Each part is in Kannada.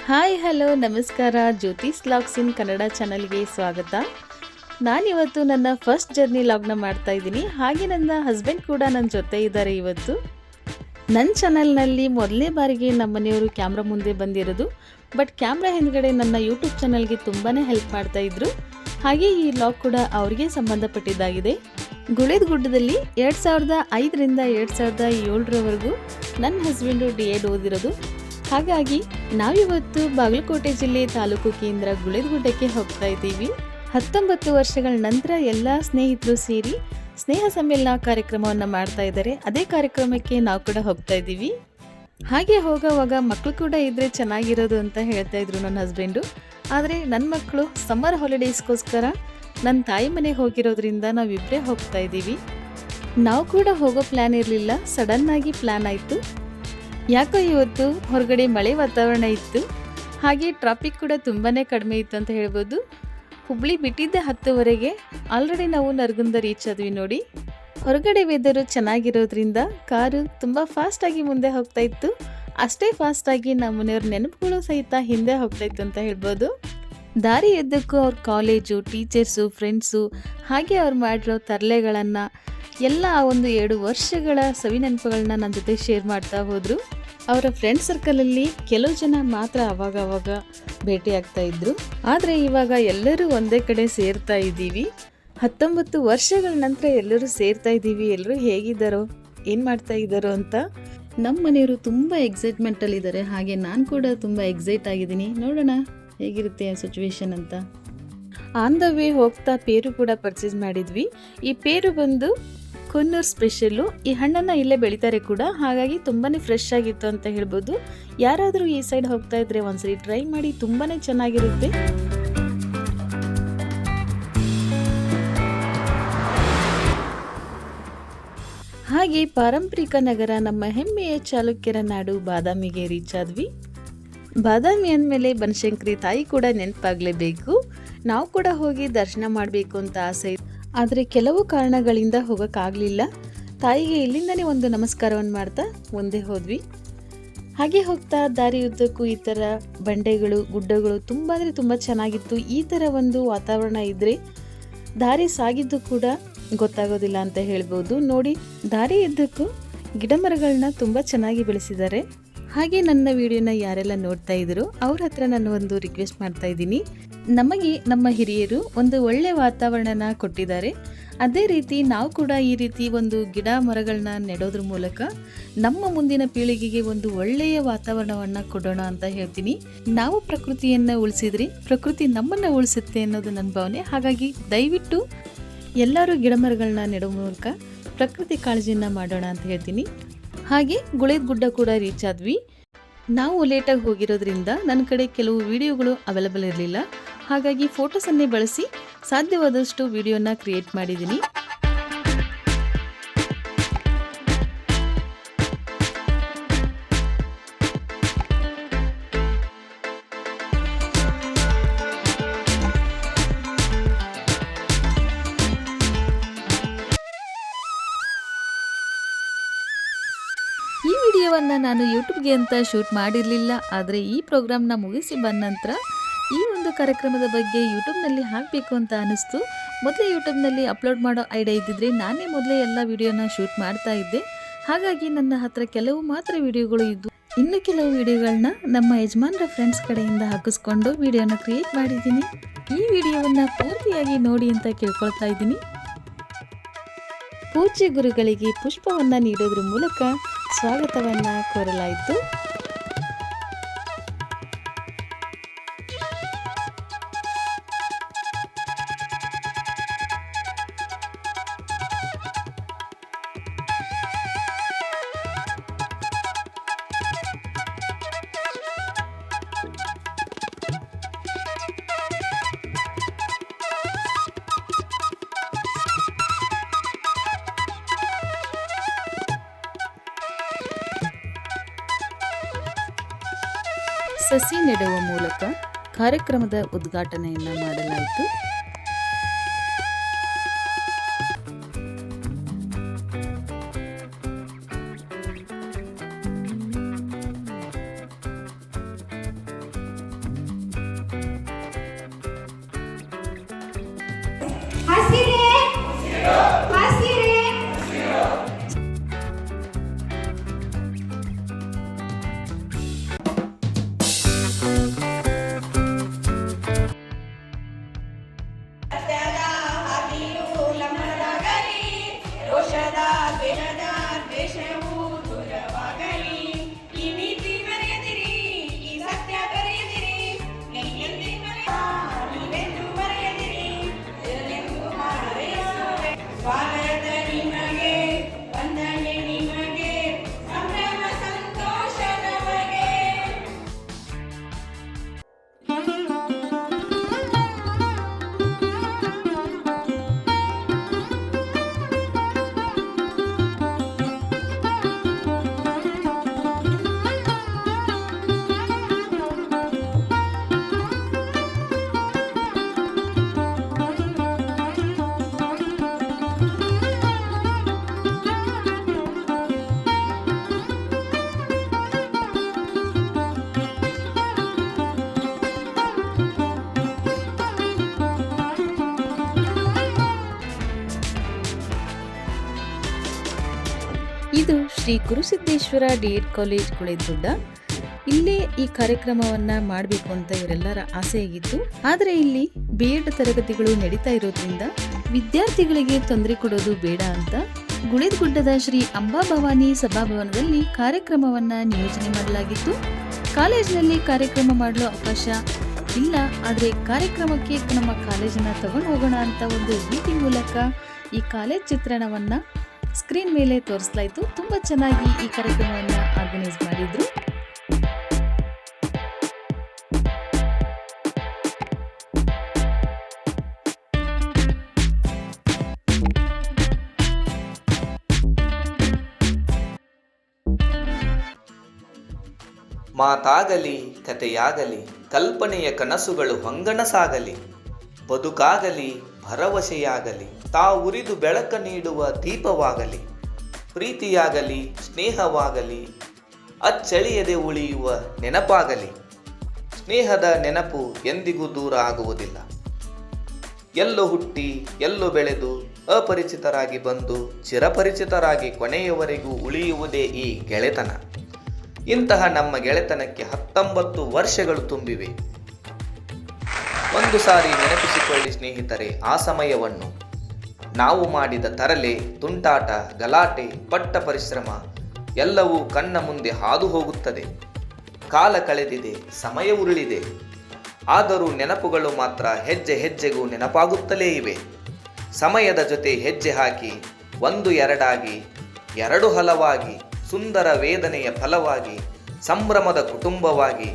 ಹಾಯ್ ಹಲೋ ನಮಸ್ಕಾರ. ಜ್ಯೋತಿಸ್ ವ್ಲಾಗ್ಸ್ ಇನ್ ಕನ್ನಡ ಚಾನಲ್ಗೆ ಸ್ವಾಗತ. ನಾನಿವತ್ತು ನನ್ನ ಫಸ್ಟ್ ಜರ್ನಿ ವ್ಲಾಗ್ನ ಮಾಡ್ತಾ ಇದ್ದೀನಿ. ಹಾಗೆ ನನ್ನ ಹಸ್ಬೆಂಡ್ ಕೂಡ ನನ್ನ ಜೊತೆ ಇದ್ದಾರೆ. ಇವತ್ತು ನನ್ನ ಚಾನಲ್ನಲ್ಲಿ ಮೊದಲನೇ ಬಾರಿಗೆ ನಮ್ಮ ಮನೆಯವರು ಕ್ಯಾಮ್ರಾ ಮುಂದೆ ಬಂದಿರೋದು. ಬಟ್ ಕ್ಯಾಮ್ರಾ ಹಿಂದ್ಗಡೆ ನನ್ನ ಯೂಟ್ಯೂಬ್ ಚಾನಲ್ಗೆ ತುಂಬಾ ಹೆಲ್ಪ್ ಮಾಡ್ತಾ ಇದ್ರು. ಹಾಗೆ ಈ ವ್ಲಾಗ್ ಕೂಡ ಅವರಿಗೆ ಸಂಬಂಧಪಟ್ಟಿದ್ದಾಗಿದೆ. ಗುಳೇದ ಗುಡ್ಡದಲ್ಲಿ 2005ರಿಂದ 2007ರವರೆಗೂ ನನ್ನ ಹಸ್ಬೆಂಡು ಡಿ.ಎಡ್ ಓದಿರೋದು. ಹಾಗಾಗಿ ನಾವಿವತ್ತು ಬಾಗಲಕೋಟೆ ಜಿಲ್ಲೆ ತಾಲೂಕು ಕೇಂದ್ರ ಗುಳೇದಗುಡ್ಡಕ್ಕೆ ಹೋಗ್ತಾ ಇದ್ದೀವಿ. 19 ವರ್ಷಗಳ ನಂತರ ಎಲ್ಲ ಸ್ನೇಹಿತರು ಸೇರಿ ಸ್ನೇಹ ಸಮ್ಮೇಳನ ಕಾರ್ಯಕ್ರಮವನ್ನು ಮಾಡ್ತಾ ಇದ್ದಾರೆ. ಅದೇ ಕಾರ್ಯಕ್ರಮಕ್ಕೆ ನಾವು ಕೂಡ ಹೋಗ್ತಾ ಇದ್ದೀವಿ. ಹಾಗೆ ಹೋಗೋವಾಗ ಮಕ್ಕಳು ಕೂಡ ಇದ್ರೆ ಚೆನ್ನಾಗಿರೋದು ಅಂತ ಹೇಳ್ತಾ ಇದ್ರು ನನ್ನ ಹಸ್ಬೆಂಡು. ಆದರೆ ನನ್ನ ಮಕ್ಕಳು ಸಮ್ಮರ್ ಹಾಲಿಡೇಸ್ಗೋಸ್ಕರ ನನ್ನ ತಾಯಿ ಮನೆಗೆ ಹೋಗಿರೋದ್ರಿಂದ ನಾವಿಬ್ಬರೇ ಹೋಗ್ತಾ ಇದ್ದೀವಿ. ನಾವು ಕೂಡ ಹೋಗೋ ಪ್ಲ್ಯಾನ್ ಇರಲಿಲ್ಲ, ಸಡನ್ನಾಗಿ ಪ್ಲ್ಯಾನ್ ಆಯಿತು. ಯಾಕೋ ಇವತ್ತು ಹೊರಗಡೆ ಮಳೆ ವಾತಾವರಣ ಇತ್ತು. ಹಾಗೆ ಟ್ರಾಫಿಕ್ ಕೂಡ ತುಂಬಾ ಕಡಿಮೆ ಇತ್ತು ಅಂತ ಹೇಳ್ಬೋದು. ಹುಬ್ಳಿ ಬಿಟ್ಟಿದ್ದೆ 10ವರೆಗೆ. ಆಲ್ರೆಡಿ ನಾವು ನರಗುಂದ ರೀಚ್ ಆದ್ವಿ ನೋಡಿ. ಹೊರಗಡೆ ವೆದರು ಚೆನ್ನಾಗಿರೋದ್ರಿಂದ ಕಾರು ತುಂಬ ಫಾಸ್ಟಾಗಿ ಮುಂದೆ ಹೋಗ್ತಾ ಇತ್ತು. ಅಷ್ಟೇ ಫಾಸ್ಟಾಗಿ ನಮ್ಮ ಮನೆಯವ್ರ ನೆನಪುಗಳು ಸಹಿತ ಹಿಂದೆ ಹೋಗ್ತಾ ಇತ್ತು ಅಂತ ಹೇಳ್ಬೋದು. ದಾರಿ ಎದ್ದಕ್ಕೂ ಅವ್ರ ಕಾಲೇಜು, ಟೀಚರ್ಸು, ಫ್ರೆಂಡ್ಸು, ಹಾಗೆ ಅವ್ರು ಮಾಡಿರೋ ತರಲೆಗಳನ್ನು ಎಲ್ಲ ಒಂದು 2 ವರ್ಷಗಳ ಸವಿ ನೆನಪುಗಳನ್ನ ನನ್ನ ಜೊತೆ ಶೇರ್ ಮಾಡ್ತಾ ಹೋದರು. ಅವರ ಫ್ರೆಂಡ್ ಸರ್ಕಲಲ್ಲಿ ಕೆಲವು ಜನ ಮಾತ್ರ ಅವಾಗ ಭೇಟಿ ಆಗ್ತಾ ಇದ್ರು. ಆದರೆ ಇವಾಗ ಎಲ್ಲರೂ ಒಂದೇ ಕಡೆ ಸೇರ್ತಾ ಇದ್ದೀವಿ. 19 ವರ್ಷಗಳ ನಂತರ ಎಲ್ಲರೂ ಸೇರ್ತಾ ಇದ್ದೀವಿ. ಎಲ್ಲರೂ ಹೇಗಿದ್ದಾರೋ, ಏನು ಮಾಡ್ತಾ ಇದ್ದಾರೋ ಅಂತ. ನಮ್ಮ ಮನೆಯವರು ತುಂಬ ಎಕ್ಸೈಟ್ಮೆಂಟಲ್ಲಿದ್ದಾರೆ. ಹಾಗೆ ನಾನು ಕೂಡ ತುಂಬ ಎಕ್ಸೈಟ್ ಆಗಿದ್ದೀನಿ. ನೋಡೋಣ ಹೇಗಿರುತ್ತೆ ಸಿಚುವೇಶನ್ ಅಂತ. ಆನ್ ದ ವೇ ಹೋಗ್ತಾ ಪೇರು ಕೂಡ ಪರ್ಚೇಸ್ ಮಾಡಿದ್ವಿ. ಈ ಪೇರು ಬಂದು ಕೊನ್ನೂರು ಸ್ಪೆಷಲ್ಲು. ಈ ಹಣ್ಣನ್ನು ಇಲ್ಲೇ ಬೆಳೀತಾರೆ ಕೂಡ, ಹಾಗಾಗಿ ತುಂಬಾ ಫ್ರೆಶ್ ಆಗಿತ್ತು ಅಂತ ಹೇಳ್ಬೋದು. ಯಾರಾದರೂ ಈ ಸೈಡ್ ಹೋಗ್ತಾ ಇದ್ರೆ ಒಂದ್ಸರಿ ಟ್ರೈ ಮಾಡಿ, ತುಂಬಾ ಚೆನ್ನಾಗಿರುತ್ತೆ. ಹಾಗೆ ಪಾರಂಪರಿಕ ನಗರ, ನಮ್ಮ ಹೆಮ್ಮೆಯ ಚಾಲುಕ್ಯರ ನಾಡು ಬಾದಾಮಿಗೆ ರೀಚ್ ಆದ್ವಿ. ಬಾದಾಮಿ ಅಂದಮೇಲೆ ಬನಶಂಕರಿ ತಾಯಿ ಕೂಡ ನೆನಪಾಗಲೇಬೇಕು. ನಾವು ಕೂಡ ಹೋಗಿ ದರ್ಶನ ಮಾಡಬೇಕು ಅಂತ ಆಸೆ ಇತ್ತು. ಆದರೆ ಕೆಲವು ಕಾರಣಗಳಿಂದ ಹೋಗೋಕ್ಕಾಗಲಿಲ್ಲ. ತಾಯಿಗೆ ಇಲ್ಲಿಂದನೇ ಒಂದು ನಮಸ್ಕಾರವನ್ನು ಮಾಡ್ತಾ ಮುಂದೆ ಹೋದ್ವಿ. ಹಾಗೆ ಹೋಗ್ತಾ ದಾರಿ ಉದ್ದಕ್ಕೂ ಈ ಥರ ಬಂಡೆಗಳು, ಗುಡ್ಡಗಳು ತುಂಬ ಅಂದರೆ ತುಂಬ ಚೆನ್ನಾಗಿತ್ತು. ಈ ಥರ ಒಂದು ವಾತಾವರಣ ಇದ್ದರೆ ದಾರಿ ಸಾಗಿದ್ದು ಕೂಡ ಗೊತ್ತಾಗೋದಿಲ್ಲ ಅಂತ ಹೇಳ್ಬೋದು. ನೋಡಿ, ದಾರಿ ಉದ್ದಕ್ಕೂ ಗಿಡ ಮರಗಳನ್ನ ತುಂಬ ಚೆನ್ನಾಗಿ ಬೆಳೆಸಿದ್ದಾರೆ. ಹಾಗೆ ನನ್ನ ವಿಡಿಯೋನ ಯಾರೆಲ್ಲ ನೋಡ್ತಾ ಇದ್ರು ಅವ್ರ ಹತ್ರ ನಾನು ಒಂದು ರಿಕ್ವೆಸ್ಟ್ ಮಾಡ್ತಾ ಇದ್ದೀನಿ. ನಮಗೆ ನಮ್ಮ ಹಿರಿಯರು ಒಂದು ಒಳ್ಳೆ ವಾತಾವರಣನ ಕೊಟ್ಟಿದ್ದಾರೆ. ಅದೇ ರೀತಿ ನಾವು ಕೂಡ ಈ ರೀತಿ ಒಂದು ಗಿಡ ಮರಗಳನ್ನ ನೆಡೋದ್ರ ಮೂಲಕ ನಮ್ಮ ಮುಂದಿನ ಪೀಳಿಗೆಗೆ ಒಂದು ಒಳ್ಳೆಯ ವಾತಾವರಣವನ್ನು ಕೊಡೋಣ ಅಂತ ಹೇಳ್ತೀನಿ. ನಾವು ಪ್ರಕೃತಿಯನ್ನು ಉಳಿಸಿದ್ರಿ ಪ್ರಕೃತಿ ನಮ್ಮನ್ನು ಉಳಿಸುತ್ತೆ ಅನ್ನೋದು ನನ್ನ ಭಾವನೆ. ಹಾಗಾಗಿ ದಯವಿಟ್ಟು ಎಲ್ಲರೂ ಗಿಡ ಮರಗಳನ್ನ ನೆಡೋ ಮೂಲಕ ಪ್ರಕೃತಿ ಕಾಳಜಿಯನ್ನು ಮಾಡೋಣ ಅಂತ ಹೇಳ್ತೀನಿ. ಹಾಗೆ ಗುಳೇದ ಗುಡ್ಡ ಕೂಡ ರೀಚ್ ಆದ್ವಿ. ನಾವು ಲೇಟಾಗಿ ಹೋಗಿರೋದ್ರಿಂದ ನನ್ನ ಕಡೆ ಕೆಲವು ವಿಡಿಯೋಗಳು ಅವೈಲಬಲ್ ಇರಲಿಲ್ಲ. ಹಾಗಾಗಿ ಫೋಟೋಸನ್ನೇ ಬಳಸಿ ಸಾಧ್ಯವಾದಷ್ಟು ವಿಡಿಯೋನ ಕ್ರಿಯೇಟ್ ಮಾಡಿದ್ದೀನಿ. ಈ ವಿಡಿಯೋವನ್ನು ನಾನು ಯೂಟ್ಯೂಬ್ಗೆ ಅಂತ ಶೂಟ್ ಮಾಡಿರಲಿಲ್ಲ. ಆದರೆ ಈ ಪ್ರೋಗ್ರಾಮ್ನ ಮುಗಿಸಿ ಬಂದ ನಂತರ ಈ ಒಂದು ಕಾರ್ಯಕ್ರಮದ ಬಗ್ಗೆ ಯೂಟ್ಯೂಬ್ನಲ್ಲಿ ಹಾಕಬೇಕು ಅಂತ ಅನಿಸ್ತು. ಮೊದಲೇ ಯೂಟ್ಯೂಬ್ನಲ್ಲಿ ಅಪ್ಲೋಡ್ ಮಾಡೋ ಐಡಿಯಾ ಇದ್ದಿದ್ರೆ ನಾನೇ ಮೊದಲೇ ಎಲ್ಲ ವಿಡಿಯೋನ ಶೂಟ್ ಮಾಡ್ತಾ ಇದ್ದೆ. ಹಾಗಾಗಿ ನನ್ನ ಹತ್ರ ಕೆಲವು ಮಾತ್ರ ವಿಡಿಯೋಗಳು ಇದ್ದು, ಇನ್ನು ಕೆಲವು ವಿಡಿಯೋಗಳನ್ನ ನಮ್ಮ ಯಜಮಾನ್ರ ಫ್ರೆಂಡ್ಸ್ ಕಡೆಯಿಂದ ಹಾಕಿಸ್ಕೊಂಡು ವಿಡಿಯೋನ ಕ್ರಿಯೇಟ್ ಮಾಡಿದ್ದೀನಿ. ಈ ವಿಡಿಯೋವನ್ನು ಪೂರ್ತಿಯಾಗಿ ನೋಡಿ ಅಂತ ಕೇಳ್ಕೊಳ್ತಾ ಇದ್ದೀನಿ. ಪೂಜ್ಯ ಗುರುಗಳಿಗೆ ಪುಷ್ಪವನ್ನು ನೀಡೋದ್ರ ಮೂಲಕ ಸ್ವಾಗತವನ್ನು ಕೋರಲಾಯಿತು. ಸಸಿ ನೆಡುವ ಮೂಲಕ ಕಾರ್ಯಕ್ರಮದ ಉದ್ಘಾಟನೆಯನ್ನು ಮಾಡಲಾಯಿತು. Shri Gurusiddeshwara D.Ed college Guledagudda. ಇಲ್ಲೇ ಈ ಕಾರ್ಯಕ್ರಮವನ್ನ ಮಾಡಬೇಕು ಅಂತ ಇವರೆಲ್ಲರ ಆಸೆಯಾಗಿತ್ತು. ಆದರೆ ಇಲ್ಲಿ BEd ತರಗತಿಗಳು ನಡೀತಾ ಇರೋದ್ರಿಂದ ವಿದ್ಯಾರ್ಥಿಗಳಿಗೆ ತೊಂದರೆ ಕೊಡೋದು ಬೇಡ ಅಂತ ಗುಳೇದಗುಡ್ಡದ ಶ್ರೀ ಅಂಬಾಭವಾನಿ ಸಭಾಭವನದಲ್ಲಿ ಕಾರ್ಯಕ್ರಮವನ್ನ ನಿಯೋಜನೆ ಮಾಡಲಾಗಿತ್ತು. ಕಾಲೇಜಿನಲ್ಲಿ ಕಾರ್ಯಕ್ರಮ ಮಾಡಲು ಅವಕಾಶ ಇಲ್ಲ, ಆದರೆ ಕಾರ್ಯಕ್ರಮಕ್ಕೆ ನಮ್ಮ ಕಾಲೇಜನ್ನ ತಗೊಂಡು ಹೋಗೋಣ ಅಂತ ಒಂದು ಮೀಟಿಂಗ್ ಮೂಲಕ ಈ ಕಾಲೇಜ್ ಚಿತ್ರಣವನ್ನ ಸ್ಕ್ರೀನ್ ಮೇಲೆ ತೋರಿಸಲಾಯಿತು. ತುಂಬಾ ಚೆನ್ನಾಗಿ ಈ ಕಾರ್ಯಕ್ರಮವನ್ನ ಆರ್ಗನೈಸ್ ಮಾಡಿದ್ರು. ಮಾತಾಗಲಿ ಕಥೆಯಾಗಲಿ ಕಲ್ಪನೆಯ ಕನಸುಗಳು ಹೊಂಗನಸಾಗಲಿ, ಬದುಕಾಗಲಿ ಭರವಸೆಯಾಗಲಿ ತಾವುರಿದು ಬೆಳಕ ನೀಡುವ ದೀಪವಾಗಲಿ, ಪ್ರೀತಿಯಾಗಲಿ ಸ್ನೇಹವಾಗಲಿ ಅಚ್ಚಳಿಯದೆ ಉಳಿಯುವ ನೆನಪಾಗಲಿ. ಸ್ನೇಹದ ನೆನಪು ಎಂದಿಗೂ ದೂರ ಆಗುವುದಿಲ್ಲ. ಎಲ್ಲೋ ಹುಟ್ಟಿ ಎಲ್ಲೋ ಬೆಳೆದು ಅಪರಿಚಿತರಾಗಿ ಬಂದು ಚಿರಪರಿಚಿತರಾಗಿ ಕೊನೆಯವರೆಗೂ ಉಳಿಯುವುದೇ ಈ ಗೆಳೆತನ. ಇಂತಹ ನಮ್ಮ ಗೆಳೆತನಕ್ಕೆ 19 ವರ್ಷಗಳು ತುಂಬಿವೆ. ಒಂದು ಸಾರಿ ನೆನಪಿಸಿಕೊಳ್ಳಿ ಸ್ನೇಹಿತರೆ ಆ ಸಮಯವನ್ನು. ನಾವು ಮಾಡಿದ ತರಲೆ, ತುಂಟಾಟ, ಗಲಾಟೆ, ಪಟ್ಟ ಪರಿಶ್ರಮ ಎಲ್ಲವೂ ಕಣ್ಣ ಮುಂದೆ ಹಾದು ಹೋಗುತ್ತದೆ. ಕಾಲ ಕಳೆದಿದೆ, ಸಮಯ ಉರುಳಿದೆ. ಆದರೂ ನೆನಪುಗಳು ಮಾತ್ರ ಹೆಜ್ಜೆ ಹೆಜ್ಜೆಗೂ ನೆನಪಾಗುತ್ತಲೇ ಇವೆ. ಸಮಯದ ಜೊತೆ ಹೆಜ್ಜೆ ಹಾಕಿ 1 2 2 ಹಲವಾಗಿ ಸುಂದರ ವೇದನೆಯ ಫಲವಾಗಿ ಸಂಭ್ರಮದ ಕುಟುಂಬವಾಗಿ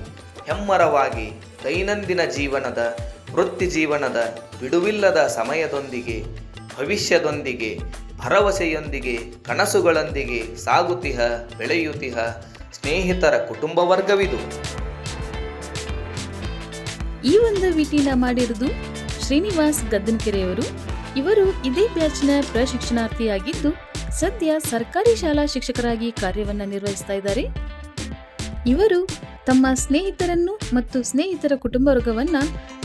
ಹೆಮ್ಮರವಾಗಿ ದೈನಂದಿನ ಜೀವನದ ವೃತ್ತಿ ಜೀವನದ ಬಿಡುವಿಲ್ಲದ ಸಮಯದೊಂದಿಗೆ ಭವಿಷ್ಯದೊಂದಿಗೆ ಭರವಸೆಯೊಂದಿಗೆ ಕನಸುಗಳೊಂದಿಗೆ ಸಾಗುತ್ತಿಹ ಬೆಳೆಯುತ್ತಿಹ ಸ್ನೇಹಿತರ ಕುಟುಂಬ ವರ್ಗವಿದು. ಈ ಒಂದು ವಿಟಿನ ಮಾಡಿರುವುದು ಶ್ರೀನಿವಾಸ್ ಗದ್ದನಕೆರೆಯವರು. ಇವರು ಇದೇ ಬ್ಯಾಚ್ನ ಪ್ರಶಿಕ್ಷಣಾರ್ಥಿಯಾಗಿದ್ದು ಸದ್ಯ ಸರ್ಕಾರಿ ಶಾಲಾ ಶಿಕ್ಷಕರಾಗಿ ಕಾರ್ಯವನ್ನ ನಿರ್ವಹಿಸ್ತಾ ಇದ್ದಾರೆ. ಇವರು ತಮ್ಮ ಸ್ನೇಹಿತರನ್ನು ಮತ್ತು ಸ್ನೇಹಿತರ ಕುಟುಂಬ ವರ್ಗವನ್ನ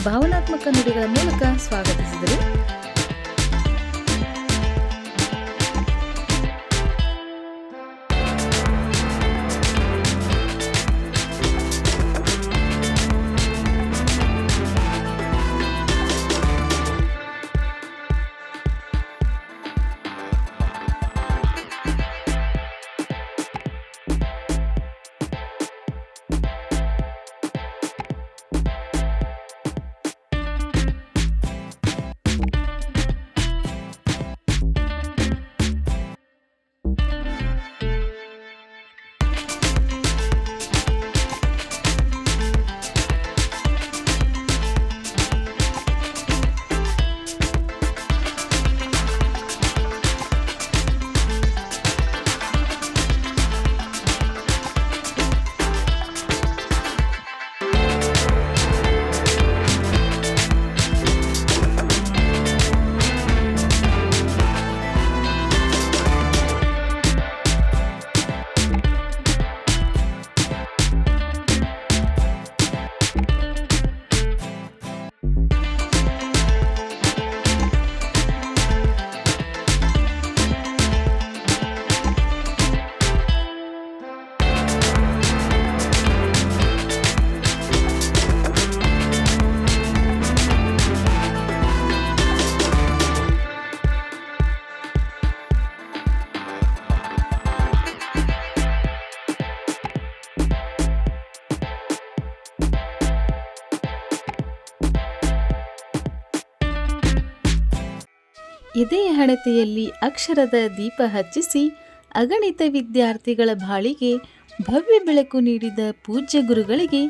ಭಾವನಾತ್ಮಕ ನುಡಿಗಳ ಮೂಲಕ ಸ್ವಾಗತಿಸಿದರು. ಎದೆಯ ಹಣತೆಯಲ್ಲಿ ಅಕ್ಷರದ ದೀಪ ಹಚ್ಚಿಸಿ ಅಗಣಿತ ವಿದ್ಯಾರ್ಥಿಗಳ ಬಾಳಿಗೆ ಭವ್ಯ ಬೆಳಕು ನೀಡಿದ ಪೂಜ್ಯ ಗುರುಗಳಿಗೆ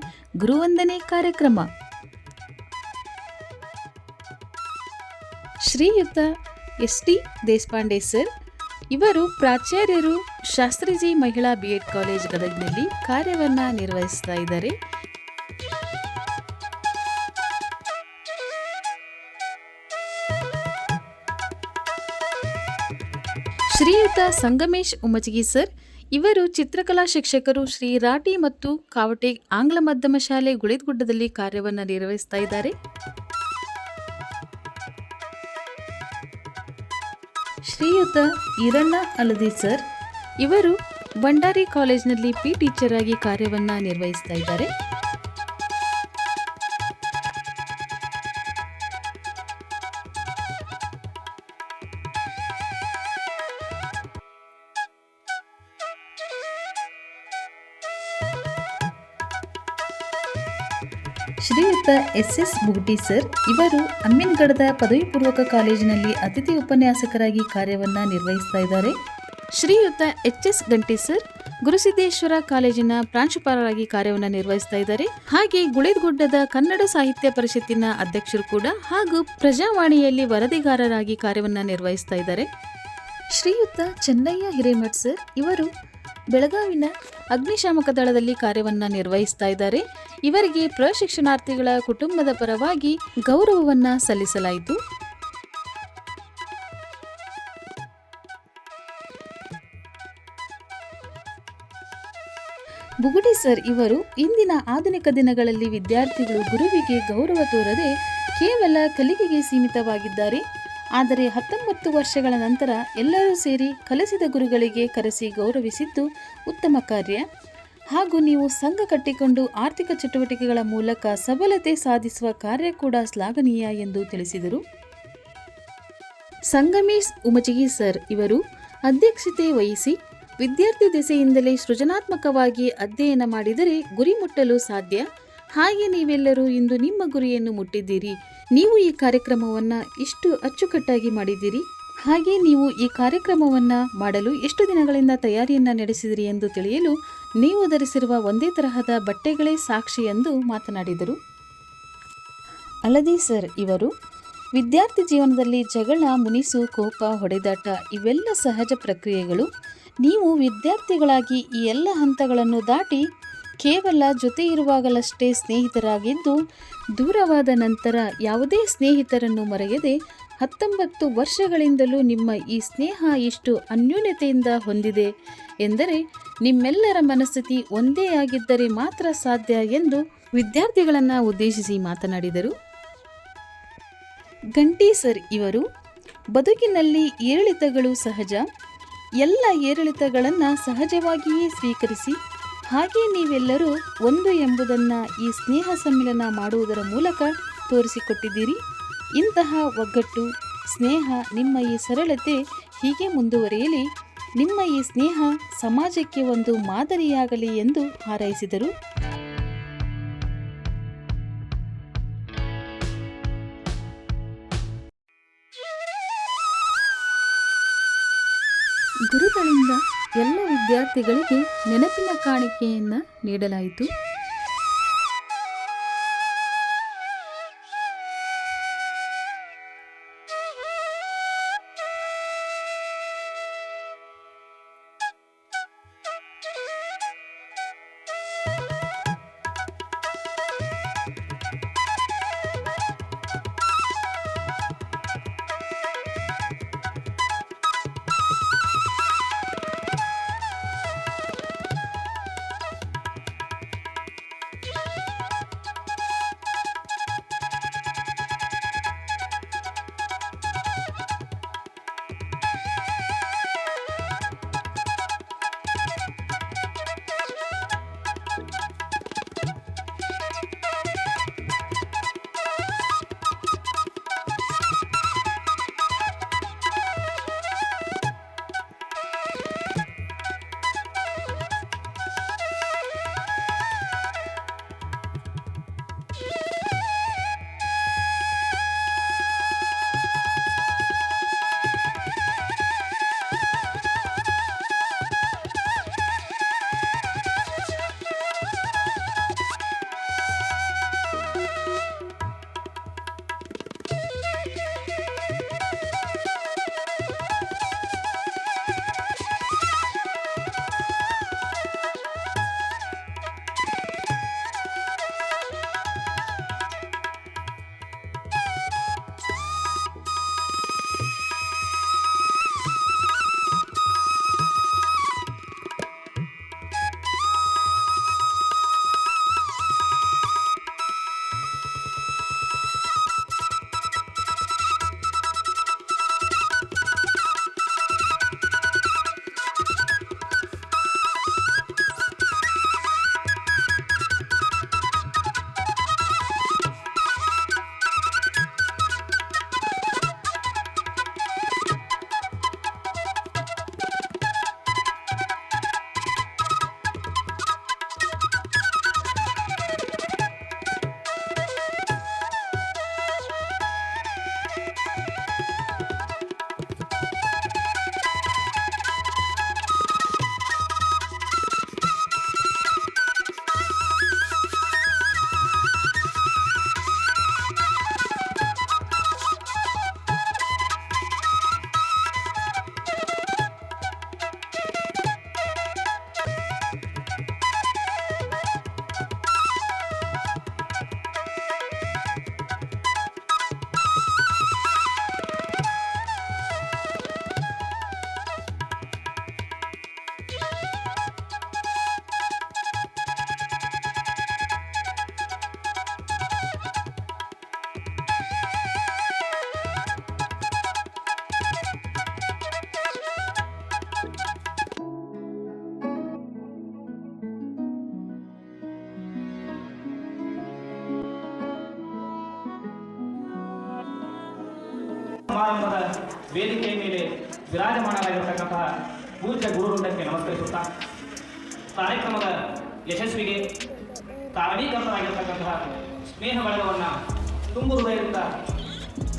ಗುರುವಂದನೆ ಕಾರ್ಯಕ್ರಮ. ಶ್ರೀಯುತ SD ದೇಶಪಾಂಡೆ ಸರ್ ಇವರು ಪ್ರಾಚಾರ್ಯರು ಶಾಸ್ತ್ರೀಜಿ ಮಹಿಳಾ BEd ಕಾಲೇಜ್ ಗದಗನಲ್ಲಿ ಕಾರ್ಯವನ್ನ ನಿರ್ವಹಿಸ್ತಾ ಇದ್ದಾರೆ. ಶ್ರೀಯುತ ಸಂಗಮೇಶ್ ಉಮಚಗಿ ಸರ್ ಇವರು ಚಿತ್ರಕಲಾ ಶಿಕ್ಷಕರು ಶ್ರೀ ರಾಟಿ ಮತ್ತು ಕಾವಟೆ ಆಂಗ್ಲ ಮಾಧ್ಯಮ ಶಾಲೆ ಗುಳೇದಗುಡ್ಡದಲ್ಲಿ ಕಾರ್ಯವನ್ನು ನಿರ್ವಹಿಸ್ತಾ ಇದ್ದಾರೆ. ಶ್ರೀಯುತ ಈರಣ್ಣ ಅಲದಿ ಸರ್ ಇವರು ಭಂಡಾರಿ ಕಾಲೇಜಿನಲ್ಲಿ ಪಿ ಟೀಚರ್ ಆಗಿ ಕಾರ್ಯವನ್ನ ನಿರ್ವಹಿಸ್ತಾ ಇದ್ದಾರೆ. ಶ್ರೀಯುತ ಎಸ್ ಬುಗ್ಟಿ ಸರ್ ಇವರು ಅಮ್ಮಿನಗಡದ ಪದವಿ ಪೂರ್ವಕ ಕಾಲೇಜಿನಲ್ಲಿ ಅತಿಥಿ ಉಪನ್ಯಾಸಕರಾಗಿ ಕಾರ್ಯವನ್ನ ನಿರ್ವಹಿಸ್ತಾ ಇದ್ದಾರೆ. ಶ್ರೀಯುತ ಎಸ್ ಗಂಟಿ ಸರ್ ಗುರುಸಿದ್ದೇಶ್ವರ ಕಾಲೇಜಿನ ಪ್ರಾಂಶುಪಾಲರಾಗಿ ಕಾರ್ಯವನ್ನು ನಿರ್ವಹಿಸ್ತಾ ಇದ್ದಾರೆ. ಹಾಗೆ ಗುಳೇದಗುಡ್ಡದ ಕನ್ನಡ ಸಾಹಿತ್ಯ ಪರಿಷತ್ತಿನ ಅಧ್ಯಕ್ಷರು ಕೂಡ ಹಾಗೂ ಪ್ರಜಾವಾಣಿಯಲ್ಲಿ ವರದಿಗಾರರಾಗಿ ಕಾರ್ಯವನ್ನು ನಿರ್ವಹಿಸ್ತಾ ಇದ್ದಾರೆ. ಶ್ರೀಯುತ ಚೆನ್ನಯ್ಯ ಹಿರೇಮಠ್ ಸರ್ ಇವರು ಬೆಳಗಾವಿನ ಅಗ್ನಿಶಾಮಕ ದಳದಲ್ಲಿ ಕಾರ್ಯವನ್ನ ನಿರ್ವಹಿಸ್ತಾ ಇದ್ದಾರೆ. ಇವರಿಗೆ ಪ್ರಶಿಕ್ಷಣಾರ್ಥಿಗಳ ಕುಟುಂಬದ ಪರವಾಗಿ ಗೌರವವನ್ನ ಸಲ್ಲಿಸಲಾಯಿತು. ಬುಗುಡಿ ಸರ್ ಇವರು ಇಂದಿನ ಆಧುನಿಕ ದಿನಗಳಲ್ಲಿ ವಿದ್ಯಾರ್ಥಿಗಳು ಗುರುವಿಗೆ ಗೌರವ ತೋರದೆ ಕೇವಲ ಕಲಿಕೆಗೆ ಸೀಮಿತವಾಗಿದ್ದಾರೆ. ಆದರೆ 19 ವರ್ಷಗಳ ನಂತರ ಎಲ್ಲರೂ ಸೇರಿ ಕಲಿಸಿದ ಗುರುಗಳಿಗೆ ಕರೆಸಿ ಗೌರವಿಸಿದ್ದು ಉತ್ತಮ ಕಾರ್ಯ. ಹಾಗೂ ನೀವು ಸಂಘ ಕಟ್ಟಿಕೊಂಡು ಆರ್ಥಿಕ ಚಟುವಟಿಕೆಗಳ ಮೂಲಕ ಸಬಲತೆ ಸಾಧಿಸುವ ಕಾರ್ಯ ಕೂಡ ಶ್ಲಾಘನೀಯ ಎಂದು ತಿಳಿಸಿದರು. ಸಂಗಮೇಶ್ ಉಮಚಗಿ ಸರ್ ಇವರು ಅಧ್ಯಕ್ಷತೆ ವಹಿಸಿ ವಿದ್ಯಾರ್ಥಿ ದೆಸೆಯಿಂದಲೇ ಸೃಜನಾತ್ಮಕವಾಗಿ ಅಧ್ಯಯನ ಮಾಡಿದರೆ ಗುರಿ ಮುಟ್ಟಲು ಸಾಧ್ಯ. ಹಾಗೆ ನೀವೆಲ್ಲರೂ ಇಂದು ನಿಮ್ಮ ಗುರಿಯನ್ನು ಮುಟ್ಟಿದ್ದೀರಿ. ನೀವು ಈ ಕಾರ್ಯಕ್ರಮವನ್ನು ಇಷ್ಟು ಅಚ್ಚುಕಟ್ಟಾಗಿ ಮಾಡಿದ್ದೀರಿ. ಹಾಗೆ ನೀವು ಈ ಕಾರ್ಯಕ್ರಮವನ್ನು ಮಾಡಲು ಎಷ್ಟು ದಿನಗಳಿಂದ ತಯಾರಿಯನ್ನು ನಡೆಸಿದಿರಿ ಎಂದು ತಿಳಿಯಲು ನೀವು ಧರಿಸಿರುವ ಒಂದೇ ತರಹದ ಬಟ್ಟೆಗಳೇ ಸಾಕ್ಷಿ ಎಂದು ಮಾತನಾಡಿದರು. ಅಲ್ಲದೆ ಸರ್ ಇವರು ವಿದ್ಯಾರ್ಥಿ ಜೀವನದಲ್ಲಿ ಜಗಳ, ಮುನಿಸು, ಕೋಪ, ಹೊಡೆದಾಟ ಇವೆಲ್ಲ ಸಹಜ ಪ್ರಕ್ರಿಯೆಗಳು. ನೀವು ವಿದ್ಯಾರ್ಥಿಗಳಾಗಿ ಈ ಎಲ್ಲ ಹಂತಗಳನ್ನು ದಾಟಿ ಕೇವಲ ಜೊತೆ ಇರುವಾಗಲಷ್ಟೇ ಸ್ನೇಹಿತರಾಗಿದ್ದು ದೂರವಾದ ನಂತರ ಯಾವುದೇ ಸ್ನೇಹಿತರನ್ನು ಮರೆಯದೆ 19 ವರ್ಷಗಳಿಂದಲೂ ನಿಮ್ಮ ಈ ಸ್ನೇಹ ಇಷ್ಟು ಅನ್ಯೋನ್ಯತೆಯಿಂದ ಹೊಂದಿದೆ ಎಂದರೆ ನಿಮ್ಮೆಲ್ಲರ ಮನಸ್ಥಿತಿ ಒಂದೇ ಆಗಿದ್ದರೆ ಮಾತ್ರ ಸಾಧ್ಯ ಎಂದು ವಿದ್ಯಾರ್ಥಿಗಳನ್ನು ಉದ್ದೇಶಿಸಿ ಮಾತನಾಡಿದರು. ಗಂಟಿ ಸರ್ ಇವರು ಬದುಕಿನಲ್ಲಿ ಏರಿಳಿತಗಳು ಸಹಜ. ಎಲ್ಲ ಏರಿಳಿತಗಳನ್ನು ಸಹಜವಾಗಿಯೇ ಸ್ವೀಕರಿಸಿ ಹಾಗೆ ನೀವೆಲ್ಲರೂ ಒಂದು ಎಂಬುದನ್ನು ಈ ಸ್ನೇಹ ಸಮ್ಮಿಲನ ಮಾಡುವುದರ ಮೂಲಕ ತೋರಿಸಿಕೊಟ್ಟಿದ್ದೀರಿ. ಇಂತಹ ಒಗ್ಗಟ್ಟು, ಸ್ನೇಹ, ನಿಮ್ಮ ಈ ಸರಳತೆ ಹೀಗೆ ಮುಂದುವರಿಯಲಿ. ನಿಮ್ಮ ಈ ಸ್ನೇಹ ಸಮಾಜಕ್ಕೆ ಒಂದು ಮಾದರಿಯಾಗಲಿ ಎಂದು ಹಾರೈಸಿದರು. ಗುರುಗಳಿಂದ ಎಲ್ಲ ವಿದ್ಯಾರ್ಥಿಗಳಿಗೆ ನೆನಪಿನ ಕಾಣಿಕೆಯನ್ನು ನೀಡಲಾಯಿತು. ವೇದಿಕೆಯ ಮೇಲೆ ವಿರಾಜಮಾನರಾಗಿರತಕ್ಕಂತಹ ಪೂಜ್ಯ ಗುರುವೃಂದಕ್ಕೆ ನಮಸ್ಕರಿಸುತ್ತಾ ಕಾರ್ಯಕ್ರಮದ ಯಶಸ್ವಿಗೆ ಕಾರಣೀಕರ್ತರಾಗಿರ್ತಕ್ಕಂತಹ ಸ್ನೇಹ ಬಳಗವನ್ನು ತುಂಬು ಹೃದಯದಿಂದ